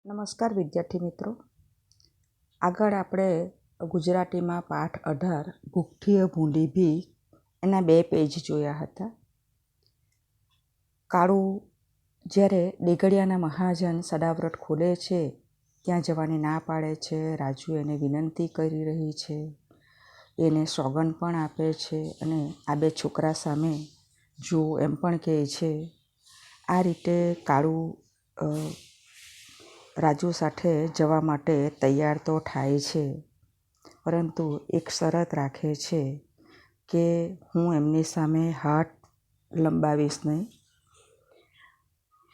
નમસ્કાર વિદ્યાર્થી મિત્રો. આગળ આપણે ગુજરાતીમાં પાઠ 18 ભૂખ્ઠીએ ભૂંડી ભી એના 2 પેજ જોયા હતા. કાળું જ્યારે દેગડિયાના મહાજન સદાવ્રત ખોલે છે ત્યાં જવાની ના પાડે છે. રાજુ એને વિનંતી કરી રહી છે, એને સોગંદ પણ આપે છે અને આ 2 છોકરા સામે જો એમ પણ કહે છે. આ રીતે કાળું રાજુ સાથે જવા માટે તૈયાર તો થાય છે, પરંતુ એક શરત રાખે છે કે હું એમની સામે હાથ લંબાવીશ નહીં.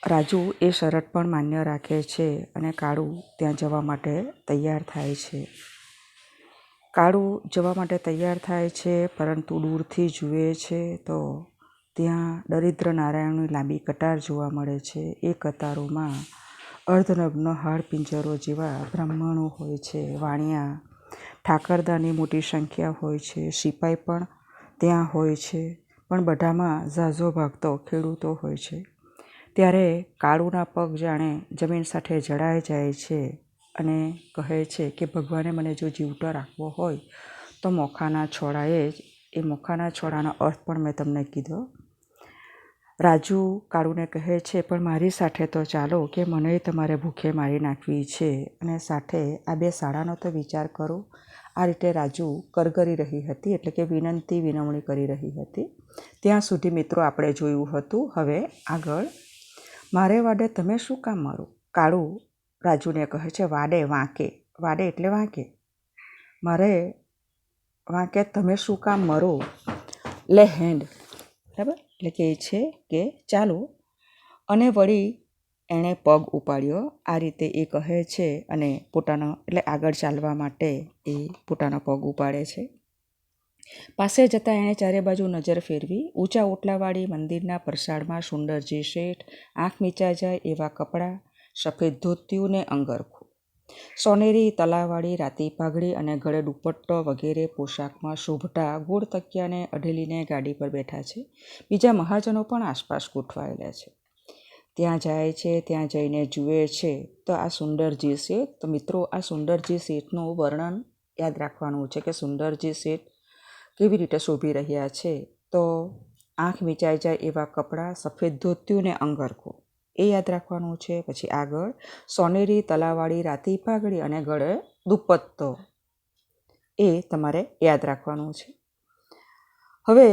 રાજુ એ શરત પણ માન્ય રાખે છે અને કાળુ ત્યાં જવા માટે તૈયાર થાય છે. કાળુ જવા માટે તૈયાર થાય છે, પરંતુ દૂરથી જુએ છે તો ત્યાં દરિદ્ર નારાયણની લાંબી કતાર જોવા મળે છે. એ કતારોમાં અર્ધનગ્ન હાડપિંજરો જેવા બ્રાહ્મણો હોય છે, વાણિયા ઠાકરદાની મોટી સંખ્યા હોય છે, સિપાઈ પણ ત્યાં હોય છે, પણ બધામાં ઝાઝો ભાગ તો ખેડૂતો હોય છે. ત્યારે કાળુના પગ જાણે જમીન સાથે જડાઈ જાય છે અને કહે છે કે ભગવાને મને જો જીવતો રાખવો હોય તો મોખાના છોડાએ જ. એ મોખાના છોડાનો અર્થ પણ મેં તમને કીધો. રાજુ કાળુને કહે છે પણ મારી સાથે તો ચાલો, કે મને તમારે ભૂખે મારી નાખવી છે અને સાથે આ 2 શાળાનો તો વિચાર કરો. આ રીતે રાજુ કરગરી રહી હતી, એટલે કે વિનવણી કરી રહી હતી. ત્યાં સુધી મિત્રો આપણે જોયું હતું. હવે આગળ, મારે વાડે તમે શું કામ મરો? કાળુ રાજુને કહે છે વાડે વાંકે. વાડે એટલે વાંકે. મારે વાંકે તમે શું કામ મરો? લે હેન્ડ. બરાબર, એટલે કહે છે કે ચાલો. અને વળી એણે પગ ઉપાડ્યો. આ રીતે એ કહે છે અને પોતાનો એટલે આગળ ચાલવા માટે એ પોતાનો પગ ઉપાડે છે. પાસે જતાં એણે ચારે બાજુ નજર ફેરવી. ઊંચા ઓટલાવાળી મંદિરના પરસાળમાં સુંદરજી શેઠ, આંખ મીચાઈ જાય એવા કપડાં, સફેદ ધોતિયું ને અંગરખું, સોનેરી તલાવાળી રાતી પાઘડી અને ગળે દુપટ્ટો વગેરે પોશાકમાં શોભતા ગોળ તકિયાને અઢેલીને ગાડી પર બેઠા છે. બીજા મહાજનો પણ આસપાસ ગોઠવાયેલા છે. ત્યાં જાય છે. ત્યાં જઈને જુએ છે તો આ સુંદરજી શેઠ. તો મિત્રો, આ સુંદરજી શેઠનું વર્ણન યાદ રાખવાનું છે કે સુંદરજી શેઠ કેવી રીતે શોભી રહ્યા છે. તો આંખ મીચાઈ જાય એવા કપડાં, સફેદ ધોતિયું ને અંગરખું, એ યાદ રાખવાનું છે. પછી આગળ, સોનેરી તલાવાળી રાતી પાઘડી અને ગળે દુપટ્ટો, એ તમારે યાદ રાખવાનું છે. હવે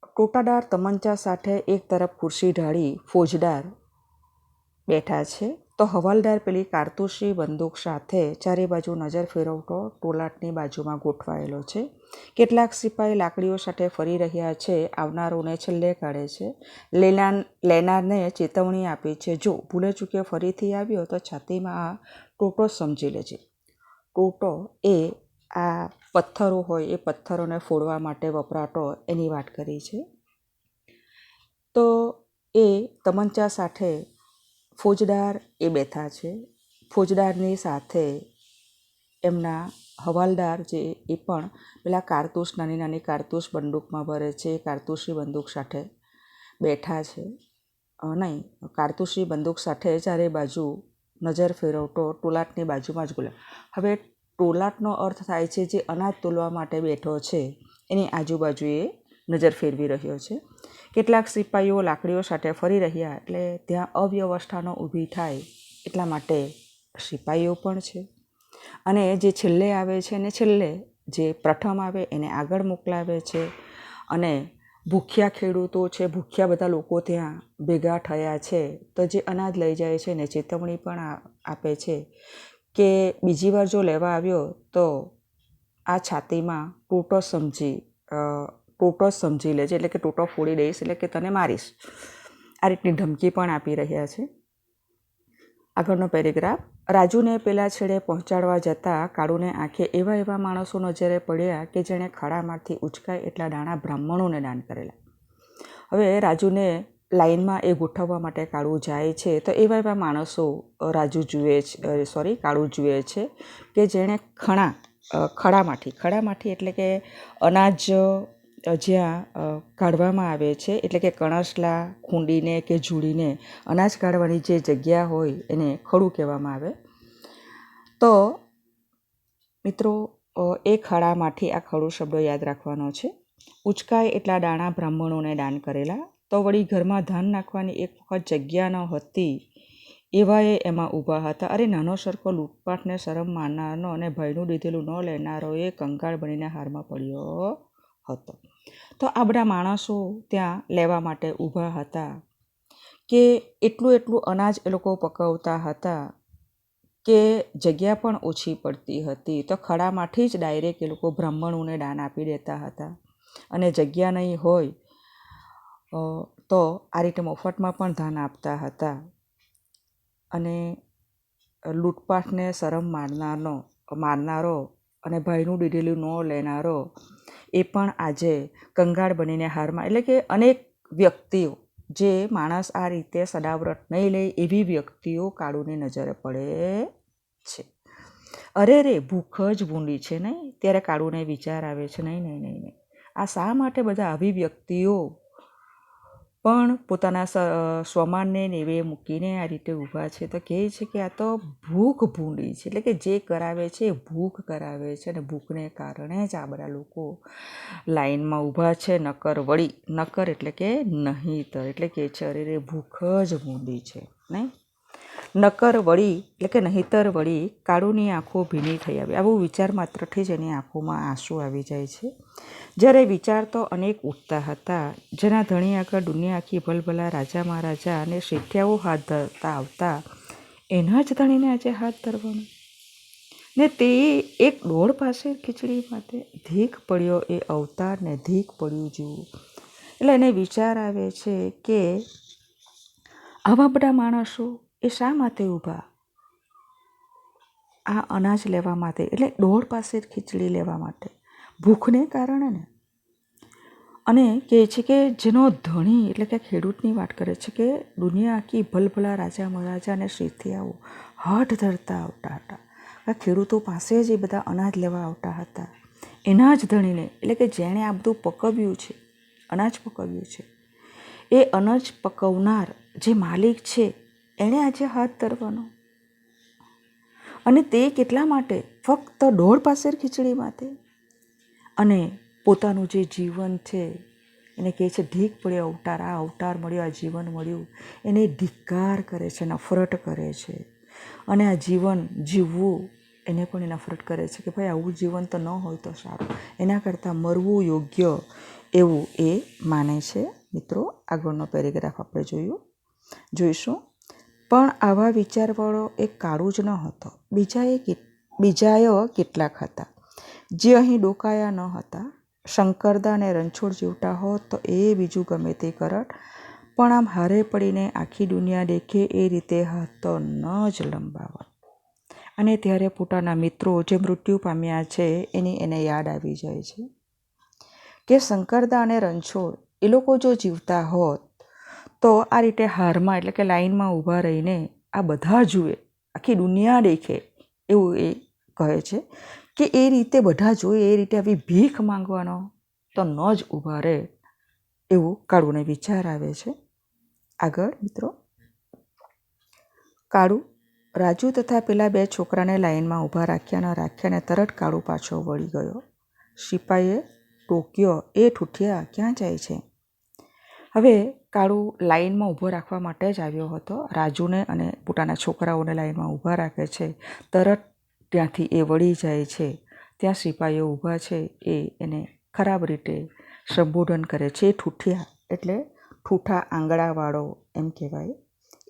ટોટાદાર તમંચા સાથે એક તરફ ખુરશી ઢાળી ફોજદાર બેઠા છે, તો હવાલદાર પેલી કારતૂસી બંદૂક સાથે ચારે બાજુ નજર ફેરવતો ટોલાટની બાજુમાં ગોઠવાયેલો છે. કેટલાક સિપાઈ લાકડીઓ સાથે ફરી રહ્યા છે. આવનારોને છેલ્લે કાઢે છે. લેનારને ચેતવણી આપી છે, જો ભૂલે ચૂકે ફરીથી આવ્યો તો છાતીમાં આ ટોટો સમજી લેજે. ટોટો એ આ પથ્થરો હોય, એ પથ્થરોને ફોડવા માટે વપરાતો એની વાત કરી છે. તો એ તમંચા સાથે ફોજદાર એ બેઠા છે. ફોજદારની સાથે એમના હવાલદાર જે એ પણ પેલા કારતૂસ, નાની નાની કારતૂસ બંદૂકમાં ભરે છે, એ કારતૂસી બંદૂક સાથે બેઠા છે. નહીં, કારતૂસી બંદૂક સાથે ચારે બાજુ નજર ફેરવતો ટોલાટની બાજુમાં જ બોલે. હવે ટોલાટનો અર્થ થાય છે જે અનાજ તોલવા માટે બેઠો છે એની આજુબાજુએ નજર ફેરવી રહ્યો છે. કેટલાક સિપાઈઓ લાકડીઓ સાથે ફરી રહ્યા, એટલે ત્યાં અવ્યવસ્થાનો ઊભી થાય એટલા માટે સિપાઈઓ પણ છે. અને જે છેલ્લે આવે છે ને છેલ્લે જે પ્રથમ આવે એને આગળ મોકલાવે છે. અને ભૂખ્યા ખેડૂતો છે, ભૂખ્યા બધા લોકો ત્યાં ભેગા થયા છે, તો જે અનાજ લઈ જાય છે ને ચેતવણી પણ આપે છે કે બીજી વાર જો લેવા આવ્યો તો આ છાતીમાં ટોટો સમજી લેજે, એટલે કે ટોટો ફોડી દઈશ, એટલે કે તને મારીશ. આ રીતની ધમકી પણ આપી રહ્યા છે. આગળનો પેરેગ્રાફ, રાજુને પેલા છેડે પહોંચાડવા જતાં કાળુને આંખે એવા માણસો નજરે પડ્યા કે જેણે ખાડામાંથી ઉચકાય એટલા દાણા બ્રાહ્મણોને દાન કરેલા. હવે રાજુને લાઈનમાં એ ગોઠવવા માટે કાળુ જાય છે, તો એવા માણસો કાળુ જુએ છે કે જેણે ખડામાંથી એટલે કે અનાજ જ્યાં કાઢવામાં આવે છે, એટલે કે કણસલા ખૂંદીને કે ઝૂડીને અનાજ કાઢવાની જે જગ્યા હોય એને ખડું કહેવામાં આવે. તો મિત્રો એ ખડામાંથી આ ખડો શબ્દો યાદ રાખવાનો છે. ઉચકાય એટલા દાણા બ્રાહ્મણોને દાન કરેલા. તો વળી ઘરમાં ધાન નાખવાની એક વખત જગ્યા ન હતી એવા એ એમાં ઊભા હતા. અરે નાનો સરખો લૂંટપાટને શરમ મારનારનો અને ભયનું દીધેલું ન લેનારો એ કંગાળ બનીને હારમાં પડ્યો હતો. તો આ બધા માણસો ત્યાં લેવા માટે ઊભા હતા કે એટલું અનાજ એ લોકો પકવતા હતા કે જગ્યા પણ ઓછી પડતી હતી. તો ખડામાંથી જ ડાયરેક્ટ એ લોકો બ્રાહ્મણોને દાન આપી દેતા હતા. અને જગ્યા નહીં હોય તો આ રીતે મફતમાં પણ દાન આપતા હતા. અને લૂંટપાટને શરમ મારનારો અને ભાઈનું દીધેલું ન લેનારો એ પણ આજે કંગાળ બનીને હારમાં, એટલે કે અનેક વ્યક્તિઓ જે માણસ આ રીતે સદાવ્રત નહીં લે એવી વ્યક્તિઓ કાળુની નજરે પડે છે. અરે રે ભૂખ જ ભૂંડી છે નહીં, ત્યારે કાળુને વિચાર આવે છે નહીં, આ શા માટે બધા આવી વ્યક્તિઓ પણ પોતાના સ્વમાનને નેવે મૂકીને આ રીતે ઊભા છે. તો કહે છે કે આ તો ભૂખ ભૂંડી છે, એટલે કે જે કરાવે છે એ ભૂખ કરાવે છે. અને ભૂખને કારણે જ આ બધા લોકો લાઈનમાં ઊભા છે. નકર એટલે કે નહીંતર, એટલે કે છે અરે રે ભૂખ જ ભૂંડી છે નહીં. નકર વળી એટલે કે નહીંતર વળી કાળુની આંખો ભીની થઈ આવી. આવું વિચાર માત્રથી જ એની આંખોમાં આંસુ આવી જાય છે. જ્યારે વિચાર તો અનેક ઉઠતા હતા, જેના ધણી આગળ દુનિયા આખી ભલભલા રાજા મહારાજા અને શેઠિયાઓ હાથ ધરતા આવતા, એના જ ધણીને આજે હાથ ધરવાનો ને તે એક ડોળ પાસે ખીચડી માટે ધીક પડ્યો એ અવતાર ને ધીક પડ્યું જેવું. એટલે એને વિચાર આવે છે કે આવા બધા માણસો એ શા માટે ઊભા? આ અનાજ લેવા માટે, એટલે ડોળ પાસે ખીચડી લેવા માટે, ભૂખને કારણે ને. અને કહે છે કે જેનો ધણી, એટલે કે ખેડૂતની વાત કરે છે કે દુનિયા આખી ભલભલા રાજા મહારાજા અને શેઠિયાઓ હાથ ધરતા આવતા હતા. ખેડૂતો પાસે જ એ બધા અનાજ લેવા આવતા હતા. એના જ ધણીને, એટલે કે જેણે આ બધું પકવ્યું છે, અનાજ પકવ્યું છે, એ અનાજ પકવનાર જે માલિક છે એણે આજે હાથ ધરવાનો. અને તે કેટલા માટે? ફક્ત ડોળ પાસે ખીચડી માટે. અને પોતાનું જે જીવન છે એને કહે છે ઢીક પડ્યો અવતાર, આ અવતાર મળ્યો, આ જીવન મળ્યું, એને ધિક્કાર કરે છે, નફરત કરે છે. અને આ જીવન જીવવું એને પણ એ નફરત કરે છે કે ભાઈ આવું જીવન તો ન હોય તો સારું, એના કરતાં મરવું યોગ્ય એવું એ માને છે. મિત્રો આગળનો પેરેગ્રાફ આપણે જોઈશું. પણ આવા વિચારવાળો એક કાળું જ ન હતો, બીજાએ કેટલાક હતા જે અહીં ડોકાયા ન હતા. શંકરદા અને રણછોડ જીવતા હોત તો એ બીજું ગમે તે કરત, પણ આમ હારે પડીને આખી દુનિયા દેખે એ રીતે હાથ તો ન જ લંબાવત. અને ત્યારે પોતાના મિત્રો જે મૃત્યુ પામ્યા છે એને યાદ આવી જાય છે કે શંકરદા અને રણછોડ એ લોકો જો જીવતા હોત તો આ રીતે હારમાં, એટલે કે લાઈનમાં ઊભા રહીને આ બધા જુએ, આખી દુનિયા દેખે એવું એ કહે છે કે એ રીતે બધા જોઈએ એ રીતે આવી ભીખ માંગવાનો તો ન જ ઊભા રહે એવું કાળુને વિચાર આવે છે. આગળ મિત્રો, કાળુ રાજુ તથા પેલા બે છોકરાને લાઈનમાં ઊભા રાખ્યા ને તરત કાળુ પાછો વળી ગયો. સિપાહીએ ટોક્યો, એ ઠૂઠિયા ક્યાં જાય છે? હવે કાળુ લાઈનમાં ઊભો રાખવા માટે જ આવ્યો હતો. રાજુને અને પોતાના છોકરાઓને લાઈનમાં ઊભા રાખે છે, તરત ત્યાંથી એ વળી જાય છે. ત્યાં સિપાહીઓ ઊભા છે એ એને ખરાબ રીતે સંબોધન કરે છે. એ ઠૂઠિયા એટલે ઠૂઠા આંગળાવાળો એમ કહેવાય,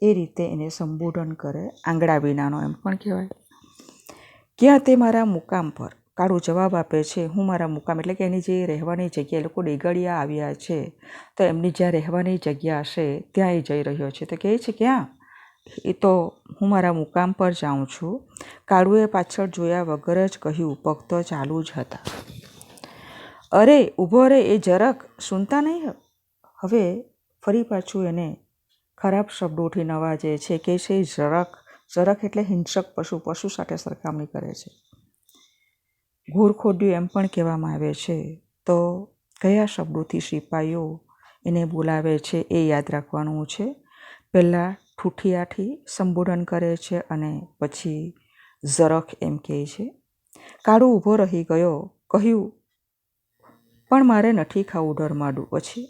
એ રીતે એને સંબોધન કરે, આંગળા વિનાનો એમ પણ કહેવાય. ક્યાં તે મારા મુકામ પર? કાળુ જવાબ આપે છે, હું મારા મુકામ, એટલે કે એની જે રહેવાની જગ્યા, એ લોકો ડેગડિયા આવ્યા છે તો એમની જ્યાં રહેવાની જગ્યા હશે ત્યાં એ જઈ રહ્યો છે. તો કહે છે ક્યાં? એ તો હું મારા મુકામ પર જાઉં છું. કાળુએ પાછળ જોયા વગર જ કહ્યું, પગ તો ચાલુ જ હતા. અરે ઊભો રે, એ જરાક સુનતા નહીં? હવે ફરી પાછું એને ખરાબ શબ્દોથી નવાજે છે કે છે જરાક એટલે હિંસક પશુ સાથે સરખામણી કરે છે. ઘૂરખોદ્યું એમ પણ કહેવામાં આવે છે. તો કયા શબ્દોથી સિપાહીઓ એને બોલાવે છે એ યાદ રાખવાનું છે. પહેલાં ઠૂઠિયાથી સંબોધન કરે છે અને પછી ઝરખ એમ કહે છે. કાળુ ઊભો રહી ગયો, કહ્યું, પણ મારે નથી ખાવું ધર્માડું. પછી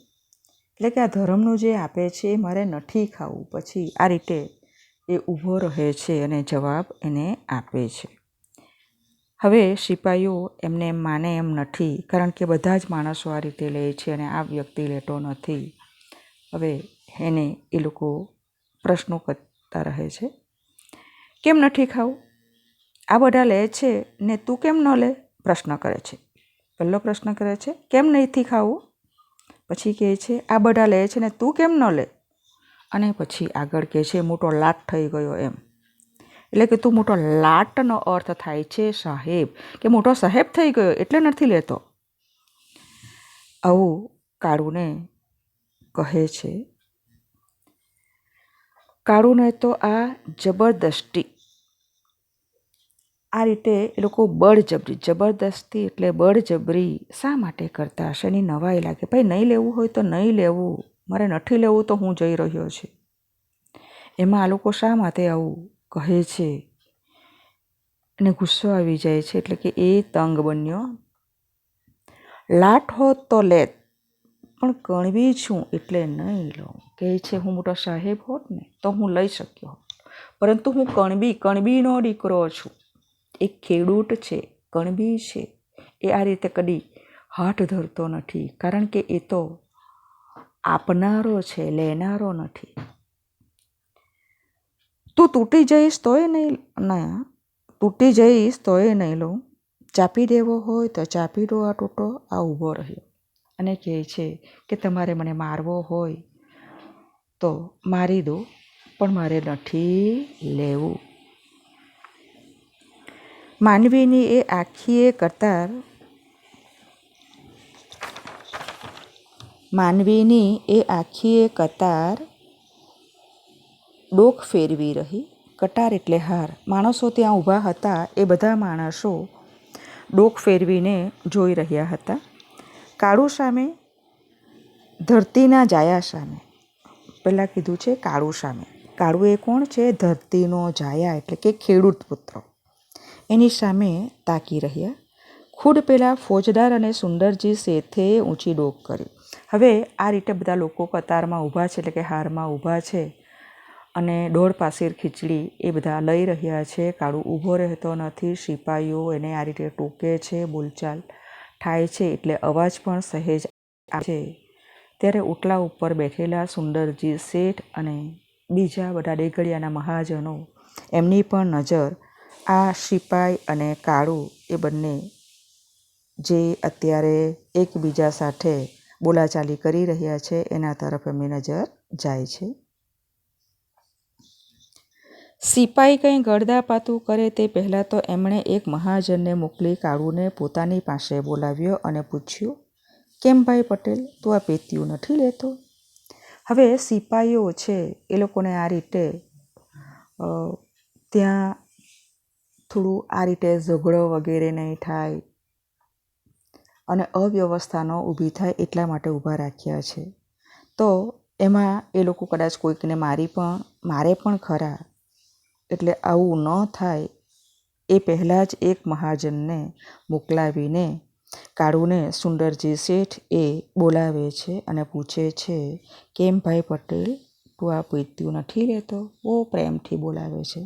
એટલે કે આ ધર્મનું જે આપે છે એ મારે નથી ખાવું. પછી આ રીતે એ ઊભો રહે છે અને જવાબ એને આપે છે. હવે સિપાઈઓ એમને એમ માને એમ નથી, કારણ કે બધા જ માણસો આ રીતે લે છે અને આ વ્યક્તિ લેતો નથી. હવે એને એ લોકો પ્રશ્નો કરતા રહે છે. કેમ નથી ખાવું? આ બધા લે છે ને તું કેમ ન લે? પ્રશ્ન કરે છે. પહેલો પ્રશ્ન કરે છે, કેમ નથી ખાવું? પછી કહે છે, આ બધા લે છે ને તું કેમ ન લે? અને પછી આગળ કહે છે, મોટો લાટ થઈ ગયો એમ. એટલે કે તું મોટો લાટનો અર્થ થાય છે સાહેબ, કે મોટો સાહેબ થઈ ગયો એટલે નથી લેતો. આવું કાળુને કહે છે. કાળુને તો આ જબરદસ્તી, આ રીતે એ લોકો બળજબરી, જબરદસ્તી એટલે બળજબરી શા માટે કરતા હશે? એની નવાઈ લાગે. ભાઈ નહીં લેવું હોય તો નહીં લેવું, મારે નથી લેવું તો હું જઈ રહ્યો છું. એમાં આ લોકો શા માટે આવું કહે છે? અને ગુસ્સો આવી જાય છે. એટલે કે એ તંગ બન્યો. લાટ હોત તો લેત, પણ કણવી છું એટલે નહીં લઉં. કહે છે, હું મોટો સાહેબ હોત ને તો હું લઈ શક્યો હોત, પરંતુ હું કણબીનો દીકરો છું. એક ખેડૂત છે, કણબી છે, એ આ રીતે કદી હાથ ધરતો નથી, કારણ કે એ તો આપનારો છે, લેનારો નથી. તું તૂટી જઈશ તોય નહીં, ના તૂટી જઈશ તોય નહીં લઉં. ચાપી દેવો હોય તો ચાપી દો આ તૂટો. આ ઊભો રહ્યો અને કહે છે કે તમારે મને મારવો હોય તો મારી દો, પણ મારે નથી લેવું. માનવીની એ આખીએ કતાર, માનવીની એ આખીએ કતાર ડોક ફેરવી રહી. કટાર એટલે હાર. માણસો ત્યાં ઊભા હતા, એ બધા માણસો ડોક ફેરવીને જોઈ રહ્યા હતા. કાળુ સામે, ધરતીના જાયા સામે. પહેલાં કીધું છે કાળુ સામે. કાળુ એ કોણ છે? ધરતીનો જાયા, એટલે કે ખેડૂત પુત્ર. એની સામે તાકી રહ્યા. ખુદ પેલા ફોજદાર અને સુંદરજી શેઠે ઊંચી ડોક કરી. હવે આ રીતે બધા લોકો કતારમાં ઊભા છે, એટલે કે હારમાં ઊભા છે અને દોઢ પાસેર ખીચડી એ બધા લઈ રહ્યા છે. કાળુ ઊભો રહેતો નથી. સિપાઈઓ એને આ રીતે ટોકે છે, બોલચાલ થાય છે, એટલે અવાજ પણ સહેજ આવે છે. ત્યારે ઓટલા ઉપર બેઠેલા સુંદરજી શેઠ અને બીજા બધા ડેગડિયાના મહાજનો, એમની પણ નજર આ સિપાઈ અને કાળુ એ બંને જે અત્યારે એકબીજા સાથે બોલાચાલી કરી રહ્યા છે એના તરફ એમની નજર જાય છે. સિપાઈ કંઈ ગળદાપાતું કરે તે પહેલાં તો એમણે એક મહાજનને મોકલી કાળુને પોતાની પાસે બોલાવ્યો અને પૂછ્યું, કેમ ભાઈ પટેલ, તું આ પેટીયું નથી લેતો? હવે સિપાઈઓ છે એ લોકોને આ રીતે ત્યાં થોડું આ રીતે ઝઘડો વગેરે નહીં થાય અને અવ્યવસ્થા ન ઊભી થાય એટલા માટે ઊભા રાખ્યા છે. તો એમાં એ લોકો કદાચ કોઈકને મારે પણ ખરા. એટલે આવું ન થાય એ પહેલાં જ એક મહાજનને મોકલાવીને કાળુને સુંદરજી શેઠ એ બોલાવે છે અને પૂછે છે, કેમ ભાઈ પટેલ, તું આ પેટીયું નથી લેતો? બહુ પ્રેમથી બોલાવે છે.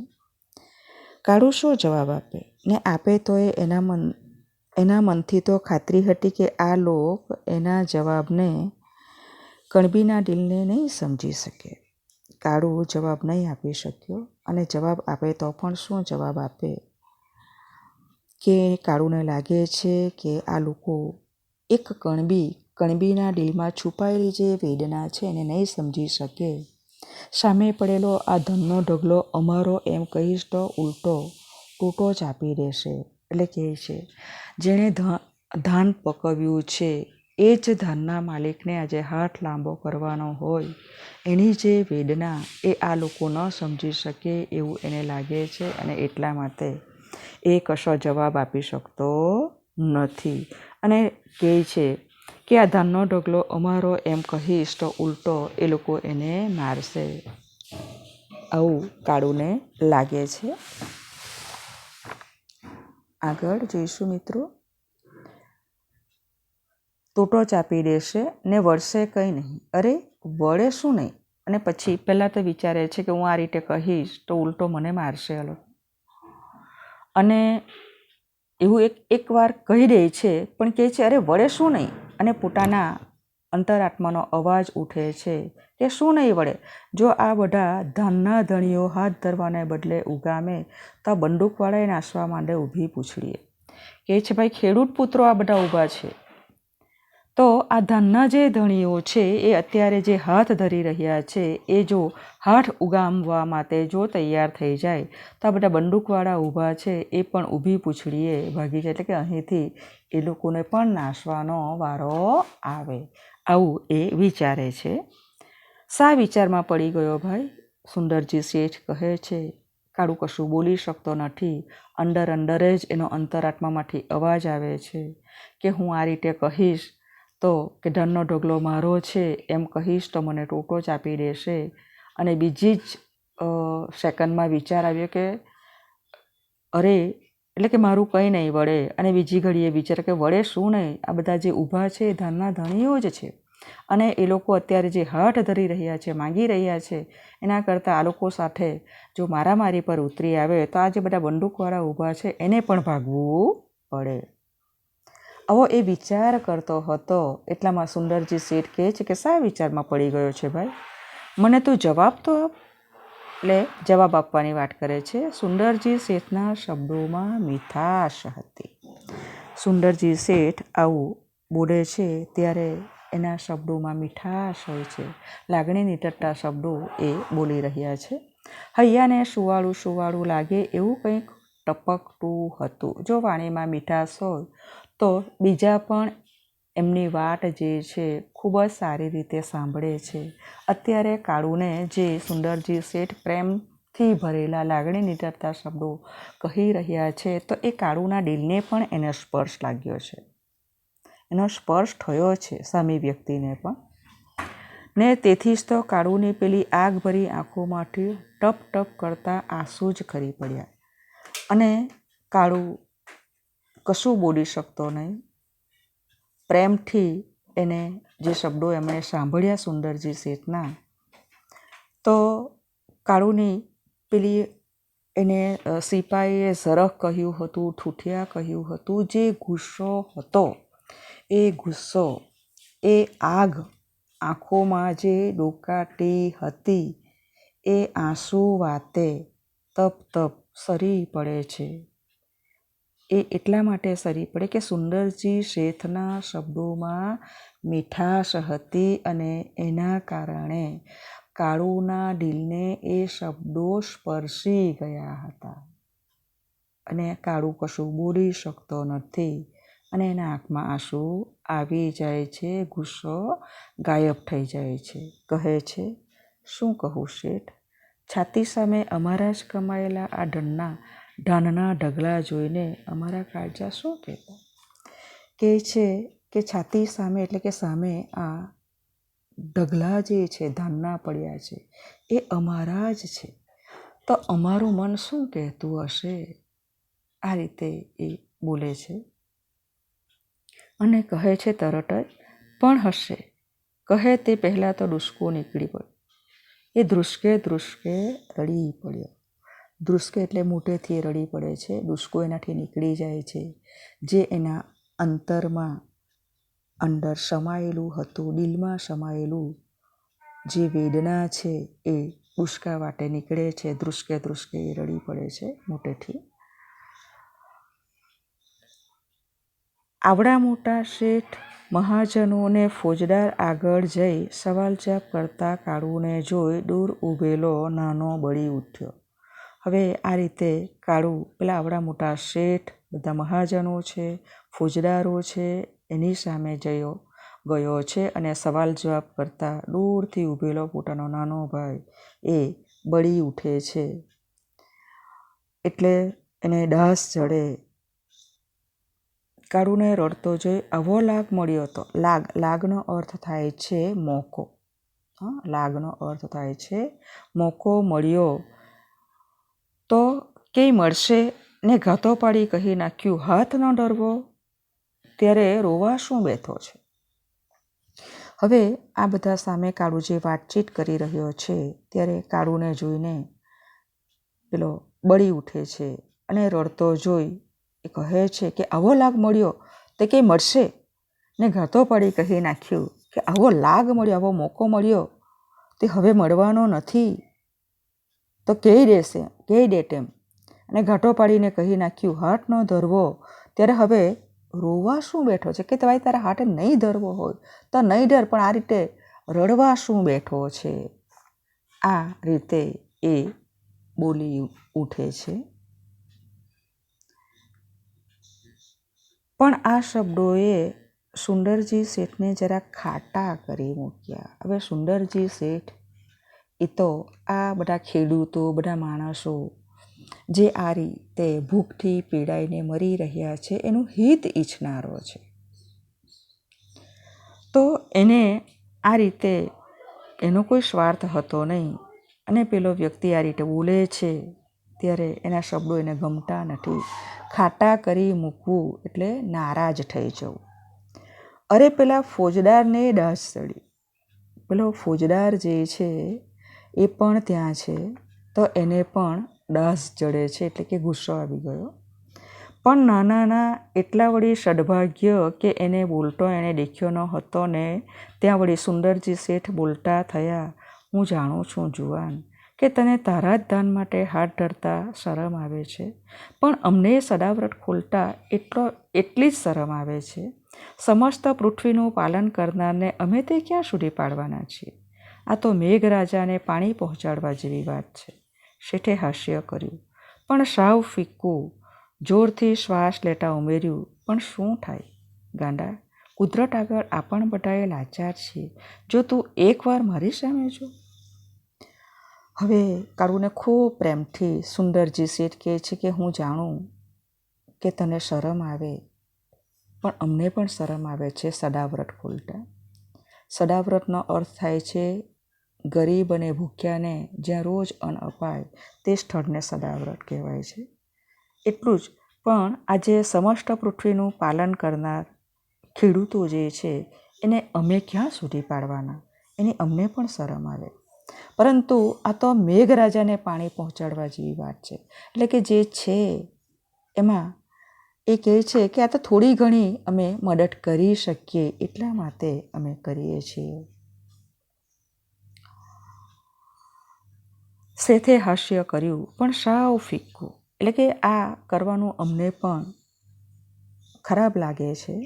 કાળુ શું જવાબ આપે? ને આપે તો એના મનથી તો ખાતરી હતી કે આ લોક એના જવાબને, કણબીના દિલને નહીં સમજી શકે. કાળુ જવાબ નહીં આપી શક્યો અને જવાબ આપે તો પણ શું જવાબ આપે? કે કાળુને લાગે છે કે આ લોકો એક કણબીના દિલમાં છુપાયેલી જે વેદના છે એને નહીં સમજી શકે. સામે પડેલો આ ધનનો ઢગલો અમારો એમ કહીશ તો ઉલટો તૂટો જ આપી દેશે. એટલે કહે છે, જેણે ધાન પકવ્યું છે એ જ ધાનના માલિકને આજે હાથ લાંબો કરવાનો હોય, એની જે વેદના એ આ લોકો ન સમજી શકે એવું એને લાગે છે અને એટલા માટે એ કશો જવાબ આપી શકતો નથી. અને કહે છે કે આ ધાનનો ઢગલો અમારો એમ કહીશ તો ઉલટો એ લોકો એને મારશે. આવું કાળુને લાગે છે. આગળ જોઈશું મિત્રો. તૂટો ચાપી દેશે ને વળશે કંઈ નહીં. અરે વળે શું નહીં? અને પછી પહેલાં તો વિચારે છે કે હું આ રીતે કહીશ તો ઉલટો મને મારશે. હલો, અને એવું એકવાર કહી દે છે, પણ કહે છે અરે વળે શું નહીં? અને પોતાના અંતરાત્માનો અવાજ ઉઠે છે કે શું નહીં વળે? જો આ બધા ધાનના ધણીઓ હાથ ધરવાને બદલે ઉગામે તો આ બંદૂકવાળાએ નાસવા માંડે ઊભી પૂછડીએ. કહે છે ભાઈ ખેડૂત પુત્રો આ બધા ઊભા છે, તો આ ધાનના જે ધણીઓ છે એ અત્યારે જે હાથ ધરી રહ્યા છે એ જો હાથ ઉગામવા માટે જો તૈયાર થઈ જાય તો આ બધા બંદૂકવાળા ઊભા છે એ પણ ઊભી પૂછડીએ ભાગી જાય, એટલે કે અહીંથી એ લોકોને પણ નાશવાનો વારો આવે. આવું એ વિચારે છે. શા વિચારમાં પડી ગયો ભાઈ? સુંદરજી શેઠ કહે છે. કાળુ કશું બોલી શકતો નથી. અંદર જ એનો અંતરાત્મામાંથી અવાજ આવે છે કે હું આ રીતે કહીશ તો કે ધનનો ઢગલો મારો છે એમ કહીશ તો મને ટોટો ચાપી દેશે. અને બીજી જ સેકન્ડમાં વિચાર આવ્યો કે અરે એટલે કે મારું કંઈ નહીં વળે. અને બીજી ઘડીએ વિચાર કે વળે શું નહીં? આ બધા જે ઊભા છે એ ધાનના ધણીઓ જ છે, અને એ લોકો અત્યારે જે હાથ ધરી રહ્યા છે, માંગી રહ્યા છે, એના કરતાં આ લોકો સાથે જો મારામારી પર ઉતરી આવે તો આ જે બધા બંદૂકવાળા ઊભા છે એને પણ ભાગવું પડે. આવો એ વિચાર કરતો હતો. એટલામાં સુંદરજી શેઠ કહે છે કે શા વિચારમાં પડી ગયો છે ભાઈ? મને તું જવાબ તો આપ. એટલે જવાબ આપવાની વાત કરે છે. સુંદરજી શેઠના શબ્દોમાં મીઠાશ હતી. સુંદરજી શેઠ આવું બોલે છે ત્યારે એના શબ્દોમાં મીઠાશ હોય છે. લાગણી નીતરતા શબ્દો એ બોલી રહ્યા છે. હૈયાને સુવાળું સુવાળું લાગે એવું કંઈક ટપકતું હતું. જો વાણીમાં મીઠાશ હોય તો બીજા પણ એમની વાત જે છે ખૂબ જ સારી રીતે સાંભળે છે. અત્યારે કાળુને જે સુંદરજી શેઠ પ્રેમથી ભરેલા લાગણી નીતરતા શબ્દો કહી રહ્યા છે તો એ કાળુના દિલને પણ એને સ્પર્શ લાગ્યો છે, એનો સ્પર્શ થયો છે સામી વ્યક્તિને પણ. ને તેથી જ તો કાળુની પેલી આગભરી આંખોમાંથી ટપ ટપ કરતા આંસુ જ ખરી પડ્યા. અને કાળુ કશું બોલી શકતો નહીં. પ્રેમથી એને જે શબ્દો એમણે સાંભળ્યા સુંદરજી શેઠના, તો કાળુની પેલી એને સિપાહીએ ઝરખ કહ્યું હતું, ઠૂઠિયા કહ્યું હતું, જે ગુસ્સો હતો એ ગુસ્સો, એ આગ આંખોમાં જે ડોકાતી હતી એ આંસુ વાતે તપ તપ સરી પડે છે. એ એટલા માટે સરી પડે કે સુંદરજી શેઠના શબ્દોમાં મીઠાશ હતી અને એના કારણે કાળુના દિલને એ શબ્દો સ્પર્શી ગયા હતા. અને કાળુ કશું બોલી શકતો નથી અને એના આંખમાં આંસુ આવી જાય છે, ગુસ્સો ગાયબ થઈ જાય છે. કહે છે શું કહું શેઠ? છાતી સામે અમારા જ કમાયેલા આ ધાનના ઢગલા જોઈને અમારા કાળજા શું કહેતા? કહે છે કે છાતી સામે એટલે કે સામે આ ઢગલા જે છે ધાનના પડ્યા છે એ અમારા જ છે, તો અમારું મન શું કહેતું હશે? આ રીતે એ બોલે છે. અને કહે છે તરત જ પણ હશે. કહે તે પહેલાં તો ડૂસકો નીકળી પડ્યો. એ ધ્રુસકે ધ્રુસકે રડી પડ્યો. ધ્રુસકે એટલે મોટેથી રડી પડે છે. ડૂસકો એનાથી નીકળી જાય છે. જે એના અંતરમાં અંદર સમાયેલું હતું, દિલમાં સમાયેલું જે વેદના છે એ ડૂસકા વાટે નીકળે છે. ધ્રુસકે ધ્રુસકે એ રડી પડે છે મોટેથી. આવડા મોટા શેઠ મહાજનોને ફોજદાર આગળ જઈ સવાલ જવાબ કરતા કાળુને જોઈ દૂર ઊભેલો નાનો બળી ઉઠ્યો. હવે આ રીતે કાળુ પેલા આવડા મોટા શેઠ, બધા મહાજનો છે, ફોજદારો છે, એની સામે ગયો છે અને સવાલ જવાબ કરતા દૂરથી ઊભેલો પોતાનો નાનો ભાઈ એ બળી ઉઠે છે. એટલે એને ડાસ ચડે. કાળુને રડતો જોઈ આવો લાગ મળ્યો હતો. લાગનો અર્થ થાય છે મોકો. લાગનો અર્થ થાય છે મોકો મળ્યો તો કંઈ મળશે ને ઘાતો પાડી કહી નાખ્યું, હાથ ન ડરવો, ત્યારે રોવા શું બેઠો છે? હવે આ બધા સામે કાળુ જે વાતચીત કરી રહ્યો છે ત્યારે કાળુને જોઈને પેલો બળી ઉઠે છે અને રડતો જોઈ એ કહે છે કે આવો લાગ મળ્યો તે કંઈ મળશે? ને ઘાતો પાડી કહી નાખ્યું કે આવો લાગ મળ્યો, આવો મોકો મળ્યો તે હવે મળવાનો નથી, તો કહી દે તેમ. અને ઘાટો પાડીને કહી નાખ્યું, હાથ ન ધરવો, ત્યારે હવે રોવા શું બેઠો છે? કે તારા હાથે નહીં ધરવો હોય તો નહીં ડર, પણ આ રીતે રડવા શું બેઠો છે? આ રીતે એ બોલી ઉઠે છે. પણ આ શબ્દોએ સુંદરજી શેઠને જરા ખાટા કરી મૂક્યા. હવે સુંદરજી શેઠ એ તો આ બધા ખેડૂતો, બધા માણસો જે આ રીતે ભૂખથી પીડાઈને મરી રહ્યા છે એનું હિત ઈચ્છનારો છે. તો એને આ રીતે એનો કોઈ સ્વાર્થ હતો નહીં અને પેલો વ્યક્તિ આ રીતે બોલે છે ત્યારે એના શબ્દો એને ગમતા નથી. ખાટા કરી મૂકવું એટલે નારાજ થઈ જવું. અરે પેલા ફોજદારને ડાસ ચડી. પેલો ફોજદાર જે છે એ પણ ત્યાં છે, તો એને પણ ડાસ ચડે છે, એટલે કે ગુસ્સો આવી ગયો. પણ નાના એટલા વળી સદભાગ્ય કે એને બોલતો એને દેખ્યો ન હતો ને ત્યાં વળી સુંદરજી શેઠ બોલતા થયા, હું જાણું છું જુવાન કે તને તારા જ દાન માટે હાથ ધરતા શરમ આવે છે, પણ અમને સદાવ્રત ખોલતા એટલી જ શરમ આવે છે. સમસ્ત પૃથ્વીનું પાલન કરનારને અમે તે ક્યાં સુધી પાડવાના છીએ? આ તો મેઘરાજાને પાણી પહોંચાડવા જેવી વાત છે. શેઠે હાસ્ય કર્યું, પણ સાવ ફિક્કું. જોરથી શ્વાસ લેતા ઉમેર્યું, પણ શું થાય ગાંડા, કુદરત આગળ આપણ બધાએ લાચાર છીએ. જો તું એકવાર મારી સામે જો. હવે કાળુને ખૂબ પ્રેમથી સુંદરજી શેઠ કહે છે કે હું જાણું કે તને શરમ આવે, પણ અમને પણ શરમ આવે છે સદાવ્રત ખોલતા. સદાવ્રતનો અર્થ થાય છે ગરીબ અને ભૂખ્યાને જ્યાં રોજ અન્ન અપાય તે સ્થળને સદાવ્રત કહેવાય છે. એટલું જ, પણ આજે સમસ્ત પૃથ્વીનું પાલન કરનાર ખેડૂતો જે છે એને અમે ક્યાં સુધી પાડવાના? એની અમને પણ શરમ આવે. પરંતુ આ તો મેઘરાજાને પાણી પહોંચાડવા જેવી વાત છે. એટલે કે જે છે એમાં એ કહે છે કે આ તો થોડી ઘણી અમે મદદ કરી શકીએ એટલા માટે અમે કરીએ છીએ. શેઠે હાસ્ય કર્યું, પણ સાવ ફિક્કું. એટલે કે આ કરવાનું અમને પણ ખરાબ લાગે છે.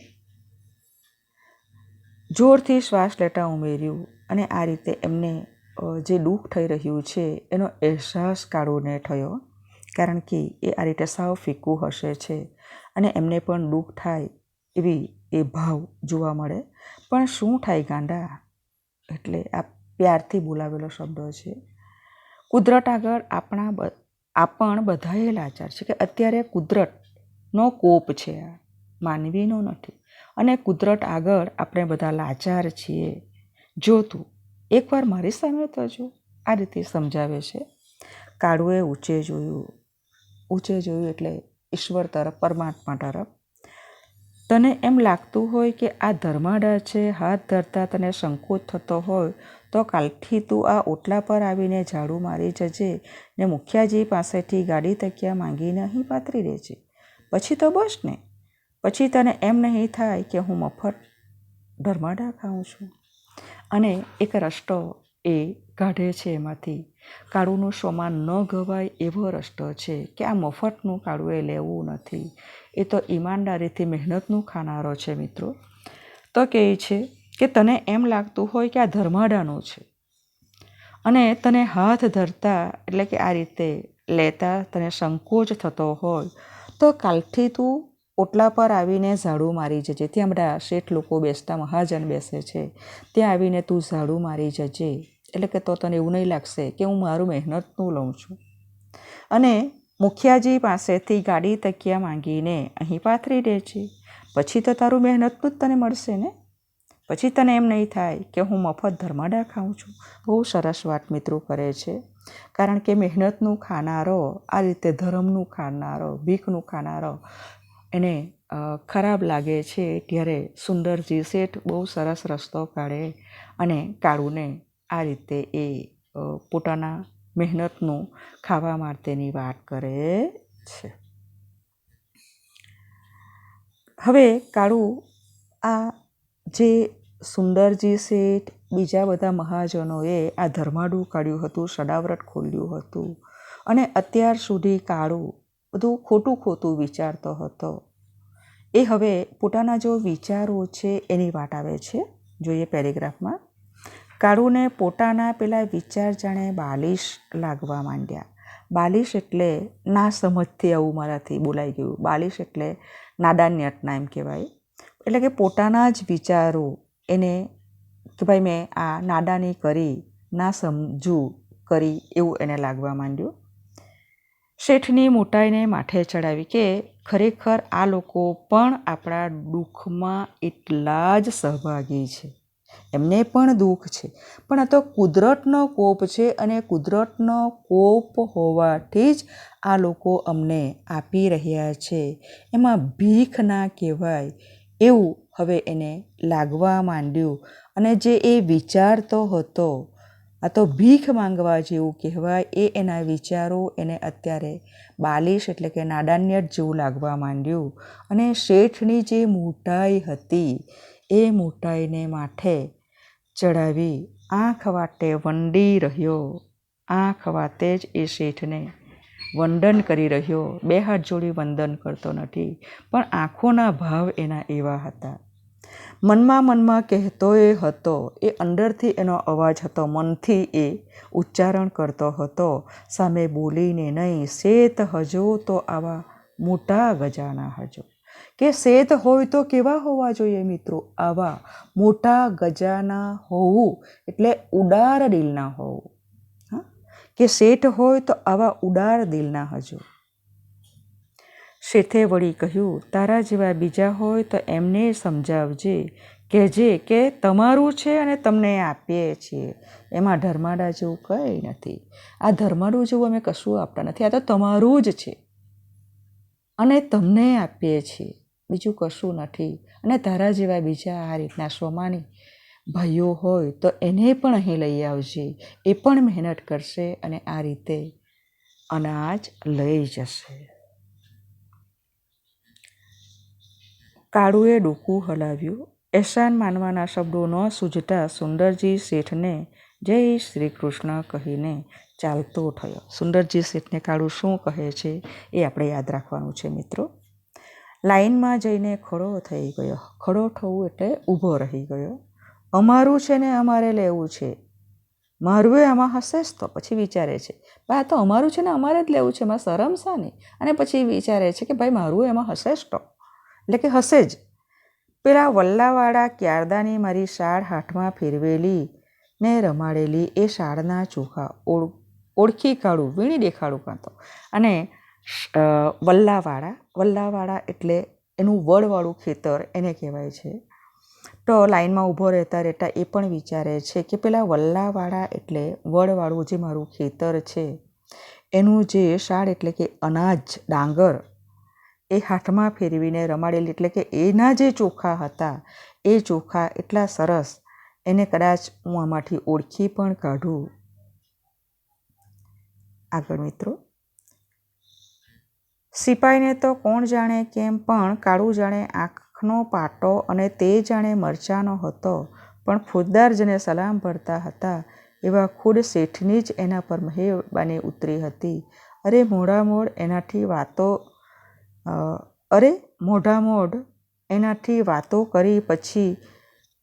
જોરથી શ્વાસ લેતા ઉમેર્યું અને આ રીતે એમને જે દુઃખ થઈ રહ્યું છે એનો અહેસાસ કાળુને થયો, કારણ કે એ આ રીતે સાવ ફિક્કું હશે છે અને એમને પણ દુઃખ થાય એવી એ ભાવ જોવા મળે. પણ શું થાય ગાંડા, એટલે આ પ્યારથી બોલાવેલો શબ્દ છે. કુદરત આગળ આપણ બધાએ લાચાર છે, કે અત્યારે કુદરતનો કોપ છે, આ માનવીનો નથી. અને કુદરત આગળ આપણે બધા લાચાર છીએ. જો તું એકવાર મારી સામે તો જો. આ રીતે સમજાવે છે. કાળુએ ઊંચે જોયું એટલે ઈશ્વર તરફ, પરમાત્મા તરફ. તને એમ લાગતું હોય કે આ ધર્માડા છે, હાથ ધરતા તને સંકોચ થતો હોય તો કાલથી તું આ ઓટલા પર આવીને ઝાડુ મારી જજે ને મુખિયાજી પાસેથી ગાડી તકિયા માંગીને અહીં પાથરી દેજે. પછી તો બસ ને. પછી તને એમ નહીં થાય કે હું મફત ધર્માડા ખાઉં છું. અને એક રસ્તો એ કાઢે છે એમાંથી. કાળુનું સોમાન ન ગવાય એવો રસ્તો છે કે આ મફતનું કાળુએ લેવું નથી. એ તો ઈમાનદારીથી મહેનતનું ખાનારો છે મિત્રો. તો કહે છે કે તને એમ લાગતું હોય કે આ ધર્માડાનું છે અને તને હાથ ધરતા એટલે કે આ રીતે લેતા તને સંકોચ થતો હોય તો કાલથી તું ઓટલા પર આવીને ઝાડુ મારી જજે. ત્યાં બધા શેઠ લોકો બેસતા, મહાજન બેસે છે, ત્યાં આવીને તું ઝાડુ મારી જજે. એટલે કે તો તને એવું નહીં લાગશે કે હું મારું મહેનતનું લઉં છું. અને મુખિયાજી પાસેથી ગાડી તકિયા માંગીને અહીં પાથરી દે છે. પછી તો તારું મહેનતનું જ તને મળશે ને. પછી તને એમ નહીં થાય કે હું મફત ધર્માડા ખાઉં છું. બહુ સરસ વાત મિત્રો કરે છે. કારણ કે મહેનતનું ખાનારો, આ રીતે ધર્મનું ખાનારો, ભીખનું ખાનારો એને ખરાબ લાગે છે, ત્યારે સુંદરજી શેઠ બહુ સરસ રસ્તો કાઢે અને કાળુને આ રીતે એ પોતાના મહેનતનું ખાવા માટેની વાત કરે છે. હવે કાળુ આ જે સુંદરજી શેઠ, બીજા બધા મહાજનોએ આ ધર્માડું કાઢ્યું હતું, સડાવ્રત ખોલ્યું હતું અને અત્યાર સુધી કાળુ બધું ખોટું ખોટું વિચારતો હતો. એ હવે પોતાના જો વિચારો છે એની વાત આવે છે. જોઈએ પેરેગ્રાફમાં. કાળુને પોતાના પેલા વિચાર જાણે બાલિશ લાગવા માંડ્યા. બાલિશ એટલે ના સમજથી આવું મારાથી બોલાઈ ગયું. બાલિશ એટલે નાદાન્યતના એમ કહેવાય. એટલે કે પોતાના જ વિચારો એને કે ભાઈ મેં આ નાદાની કરી, ના સમજું કરી એવું એને લાગવા માંડ્યું. શેઠની મોટાઈને માથે ચડાવી કે ખરેખર આ લોકો પણ આપણા દુઃખમાં એટલા જ સહભાગી છે. એમને પણ દુઃખ છે, પણ આ તો કુદરતનો કોપ છે અને કુદરતનો કોપ હોવાથી જ આ લોકો અમને આપી રહ્યા છે. એમાં ભીખ ના કહેવાય એવું હવે એને લાગવા માંડ્યું. અને જે એ વિચારતો હતો આ તો ભીખ માંગવા જેવું કહેવાય, એ એના વિચારો એને અત્યારે બાલિશ એટલે કે નાદાન્યત જેવું લાગવા માંડ્યું. અને શેઠની જે મોટાઈ હતી એ મોટાઈને માથે ચડાવી આંખ વાટે વંડી રહ્યો. આંખ વાતે જ એ શેઠને વંદન કરી રહ્યો. બે હાથ જોડી વંદન કરતો નથી, પણ આંખોના ભાવ એના એવા હતા. મનમાં કહેતો એ હતો, એ અંદરથી એનો અવાજ હતો, મનથી એ ઉચ્ચારણ કરતો હતો, સામે બોલીને નહીં, શેત હજો તો આવા મોટા ગજાના હજો. કે શેત હોય તો કેવા હોવા જોઈએ મિત્રો? આવા મોટા ગજાના હોવું એટલે ઉદાર દિલના હોવું. કે શેઠ હોય તો આવા ઉદાર દિલના હજો. શેઠે વળી કહ્યું, તારા જેવા બીજા હોય તો એમને સમજાવજે, કહેજે કે તમારું છે અને તમને આપીએ છીએ, એમાં ધર્માડા જેવું કંઈ નથી. આ ધર્માડું જેવું અમે કશું આપતા નથી, આ તો તમારું જ છે અને તમને આપીએ છીએ, બીજું કશું નથી. અને તારા જેવા બીજા આ રીતના સ્વમાની ભાઈઓ હોય તો એને પણ અહીં લઈ આવજે, એ પણ મહેનત કરશે અને આ રીતે અનાજ લઈ જશે. કાળુએ ડોકું હલાવ્યું. એહસાન માનવાના શબ્દો ન સૂઝતા સુંદરજી શેઠને જય શ્રી કૃષ્ણ કહીને ચાલતો થયો. સુંદરજી શેઠને કાળુ શું કહે છે એ આપણે યાદ રાખવાનું છે મિત્રો. લાઈનમાં જઈને ખડો થઈ ગયો. ખડો થવું એટલે ઊભો રહી ગયો. અમારું છે ને અમારે લેવું છે, મારું એ આમાં હશે જ. તો પછી વિચારે છે ભાઈ આ તો અમારું છે ને અમારે જ લેવું છે, એમાં શરમ શાની? અને પછી વિચારે છે કે ભાઈ મારું એમાં હશે જ. તો એટલે કે હશે જ. પેલા વલ્લાવાળા ક્યારદાની મારી શાળ હાથમાં ફેરવેલી ને રમાડેલી એ શાળના ચોખા ઓળખી કાઢું, વીણી દેખાડું કાં તો. અને વલ્લાવાળા એટલે એનું વડવાળું ખેતર એને કહેવાય છે. તો લાઈનમાં ઊભો રહેતા એ પણ વિચારે છે કે પેલા વલ્લાવાળા એટલે વડવાળું જે મારું ખેતર છે એનું જે શાળ એટલે કે અનાજ, ડાંગર એ હાથમાં ફેરવીને રમાડેલી, એટલે કે એના જે ચોખા હતા એ ચોખા એટલા સરસ એને કદાચ હું આમાંથી ઓળખી પણ કાઢું. આગળ મિત્રો, સિપાહીને તો કોણ જાણે કેમ પણ કાળુ જાણે આંખનો પાટો અને તે જાણે મરચાનો હતો, પણ ફોજદાર જેને સલામ ભરતા હતા એવા ખુદ શેઠની જ એના પર મહેરબાની ઉતરી હતી. મોઢામોઢ એનાથી વાતો કરી પછી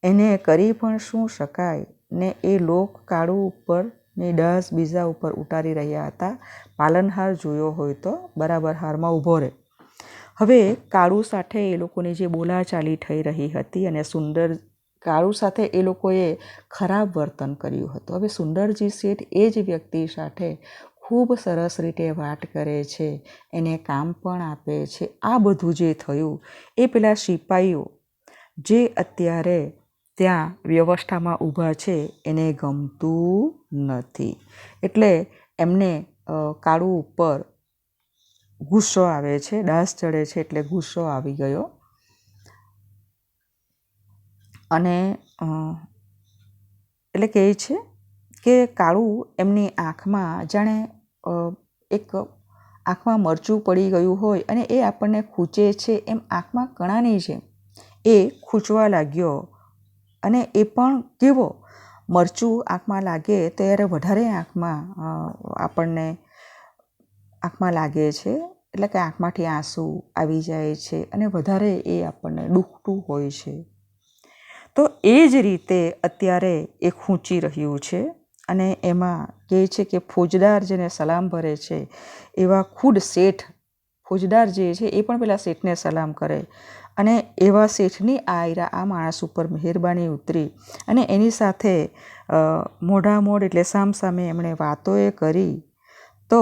એને કરી પણ શું શકાય ને? એ લોક કાળુ ઉપર ની ડાસ બીજા ઉપર ઉતારી રહ્યા હતા. પાલનહાર જોયો હોય તો બરાબર હારમાં ઊભો રહે. હવે કાળુ સાથે એ લોકોની જે બોલાચાલી થઈ રહી હતી અને કાળુ સાથે એ લોકોએ ખરાબ વર્તન કર્યું હતું. હવે સુંદરજી શેઠ એ જ વ્યક્તિ સાથે ખૂબ સરસ રીતે વાત કરે છે, એને કામ પણ આપે છે. આ બધું જે થયું એ પેલા સિપાહીઓ જે અત્યારે ત્યાં વ્યવસ્થામાં ઊભા છે એને ગમતું નથી. એટલે એમને કાળુ ઉપર ગુસ્સો આવે છે, ડાસ ચડે છે એટલે ગુસ્સો આવી ગયો અને એટલે કહે છે કે કાળુ એમની આંખમાં જાણે એક આંખમાં મરચું પડી ગયું હોય અને એ આપણને ખૂંચે છે એમ આંખમાં કણાની જેમ એ ખૂંચવા લાગ્યો અને એ પણ કેવો મરચું આંખમાં લાગે ત્યારે વધારે આપણને આંખમાં લાગે છે એટલે કે આંખમાંથી આંસુ આવી જાય છે અને વધારે એ આપણને દુખતું હોય છે. તો એ જ રીતે અત્યારે એ ખૂંચી રહ્યું છે અને એમાં કહે છે કે ફોજદાર જેને સલામ ભરે છે એવા ખુદ શેઠ ફોજદાર જે છે એ પણ પેલા શેઠને સલામ કરે અને એવા શેઠની આ માણસ ઉપર મહેરબાની ઉતરી અને એની સાથે મોઢામોઢ એટલે સામસામે એમણે વાતોએ કરી તો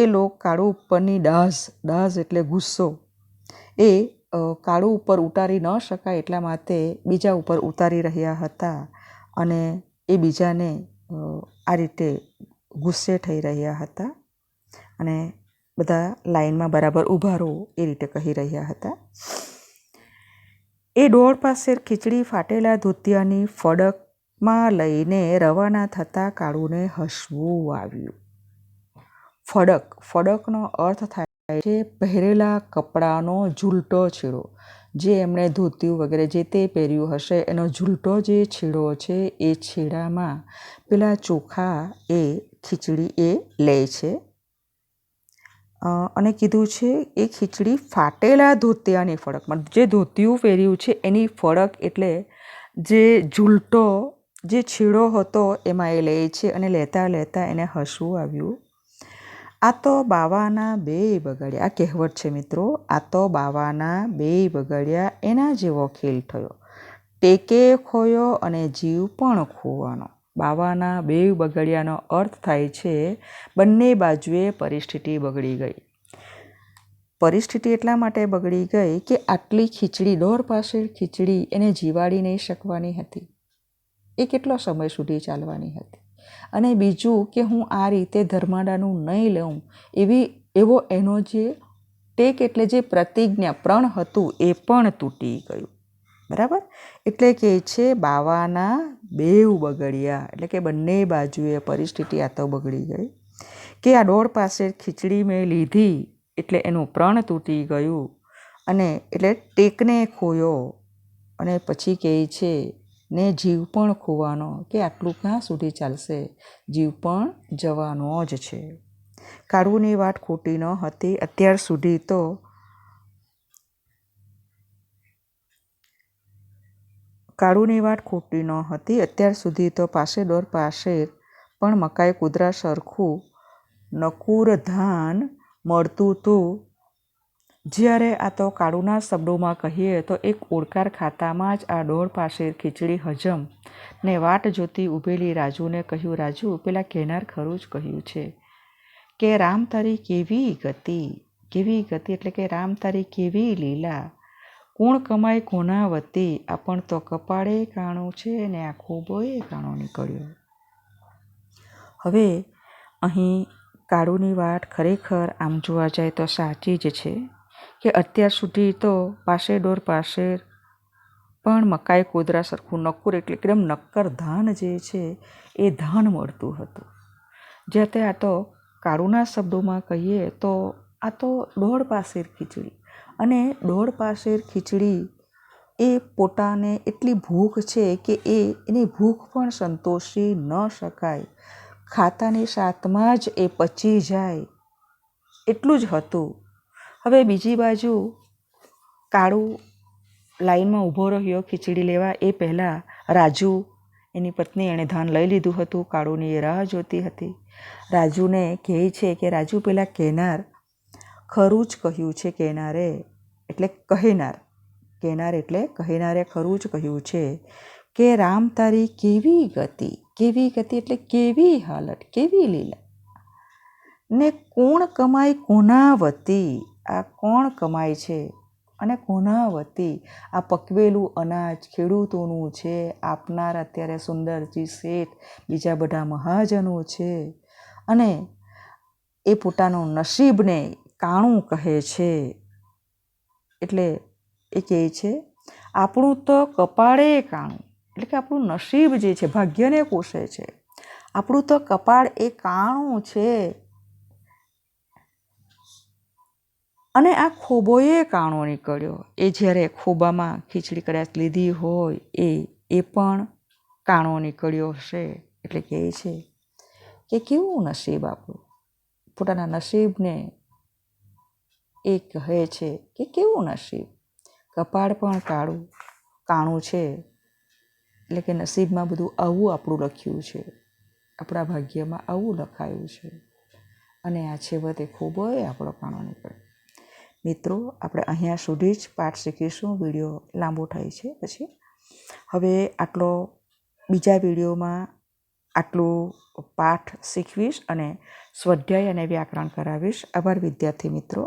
એ લોક કાળુ ઉપરની ડાઝ એટલે ગુસ્સો એ કાળુ ઉપર ઉતારી ન શકાય એટલા માટે બીજા ઉપર ઉતારી રહ્યા હતા અને એ બીજાને આ રીતે ગુસ્સે થઈ રહ્યા હતા અને બધા લાઈનમાં બરાબર ઊભા રહો એ રીતે કહી રહ્યા હતા. એ ડોળ પાસે ખીચડી ફાટેલા ધોતિયાની ફડકમાં લઈને રવાના થતાં કાળુને હસવું આવ્યું. ફડકનો અર્થ થાય છે પહેરેલા કપડાનો ઝૂલટો છેડો, જે એમણે ધોતિયું વગેરે જે તે પહેર્યું હશે એનો ઝૂલટો જે છેડો છે એ છેડામાં પેલા ચોખા એ ખીચડી એ લે છે અને કીધું છે એ ખીચડી ફાટેલા ધોતિયાની ફડકમાં, જે ધોતિયું પહેર્યું છે એની ફડક એટલે જે ઝૂલટો જે છેડો હતો એમાં એ લે છે અને લેતા એને હસવું આવ્યું. આ તો બાવાના બેય બગાડ્યા, આ કહેવત છે મિત્રો. આ તો બાવાના બેય બગાડ્યા એના જેવો ખેલ થયો, ટેકે ખોયો અને જીવ પણ ખોવાનો. બાવાના બેય બગડ્યાનો અર્થ થાય છે બંને બાજુએ પરિસ્થિતિ બગડી ગઈ. પરિસ્થિતિ એટલા માટે બગડી ગઈ કે આટલી ખીચડી દોર પાસે ખીચડી એને જીવાડી નહીં શકવાની હતી, એ કેટલો સમય સુધી ચાલવાની હતી. અને બીજું કે હું આ રીતે ધર્માદાનું નહીં લઉં એવો એનો જે ટેક એટલે જે પ્રતિજ્ઞા પ્રણ હતું એ પણ તૂટી ગયું. બરાબર? એટલે કે છે બાવાના બેવ બગડ્યા, એટલે કે બંને બાજુએ પરિસ્થિતિ આ તો બગડી ગઈ કે આ ડોળ પાસે ખીચડી મેં લીધી એટલે એનું પ્રણ તૂટી ગયું અને એટલે ટેકને ખોયો અને પછી કહે છે ને જીવ પણ ખોવાનો, કે આટલું ક્યાં સુધી ચાલશે, જીવ પણ જવાનો જ છે. કાળુની વાત ખોટી ન હતી. અત્યાર સુધી તો કાળુની વાત ખોટી ન હતી. અત્યાર સુધી તો પાસે દોર પાસે પણ મકાઈ કૂતરા સરખું નકુર ધાન મળતું હતું. જ્યારે આ તો કાળુના શબ્દોમાં કહીએ તો એક ઓળકાર ખાતામાં જ આ ડોળ પાસે ખીચડી હજમ ને વાટ જોતી ઊભેલી રાજુને કહ્યું, રાજુ પેલા કહેનાર ખરું જ કહ્યું છે કે રામ તારી કેવી ગતિ એટલે કે રામ તારી કેવી લીલા, કોણ કમાય કોના વતી, આપણ તો કપાળે કાણું છે ને આ ખોબોએ કાણો નીકળ્યો. હવે અહીં કાળુની વાત ખરેખર આમ જોવા જાય તો સાચી જ છે કે અત્યાર સુધી તો પાસે ડોર પાસે પણ મકાઈ કૂતરા સરખું નક્કુર એટલે એકદમ નક્કર ધાન જે છે એ ધાન મળતું હતું. જ્યારે આ તો કાળુના શબ્દોમાં કહીએ તો આ તો દોઢ પાસેર ખીચડી, અને દોઢ પાસેર ખીચડી એ પોતાને એટલી ભૂખ છે કે એની ભૂખ પણ સંતોષી ન શકાય, ખાતાની સાથમાં જ એ પચી જાય એટલું જ હતું. હવે બીજી બાજુ કાળુ લાઈનમાં ઊભો રહ્યો ખીચડી લેવા. એ પહેલાં રાજુ એની પત્ની એણે ધાન લઈ લીધું હતું. કાળુની એ રાહ જોતી હતી. રાજુને કહે છે કે રાજુ પેલા કહેનાર ખરું જ કહ્યું છે, કહેનારે એટલે કહેનારે ખરું જ કહ્યું છે કે રામ તારી કેવી ગતિ એટલે કેવી હાલત, કેવી લીલા, ને કોણ કમાય કોના વતી, આ કોણ કમાય છે અને કોના વતી, આ પકવેલું અનાજ ખેડૂતોનું છે, આપનાર અત્યારે સુંદરજી શેઠ બીજા બધા મહાજનો છે અને એ પોતાનું નસીબને કાણું કહે છે. એટલે એ કહે છે આપણું તો કપાળે કાણું, એટલે કે આપણું નસીબ જે છે ભાગ્યને કોસે છે. આપણું તો કપાળ એ કાણું છે અને આ ખોબોએ કાણો નીકળ્યો. એ જ્યારે ખોબામાં ખીચડી કદાચ લીધી હોય એ પણ કાણો નીકળ્યો હશે. એટલે કહે છે કે કેવું નસીબ આપણું, પોતાના નસીબને એ કહે છે કે કેવું નસીબ, કપાળ પણ કાણું છે. એટલે કે નસીબમાં બધું આવું આપણું લખ્યું છે, આપણા ભાગ્યમાં આવું લખાયું છે અને આ છેવટે ખોબોએ આપણો કાણો નીકળે. મિત્રો, આપણે અહીંયા સુધી જ પાઠ શીખીશું. વિડીયો લાંબો થાય છે પછી. હવે આટલો બીજા વિડીયોમાં આટલું પાઠ શીખવીશ અને સ્વાધ્યાય અને વ્યાકરણ કરાવીશ. આભાર વિદ્યાર્થી મિત્રો.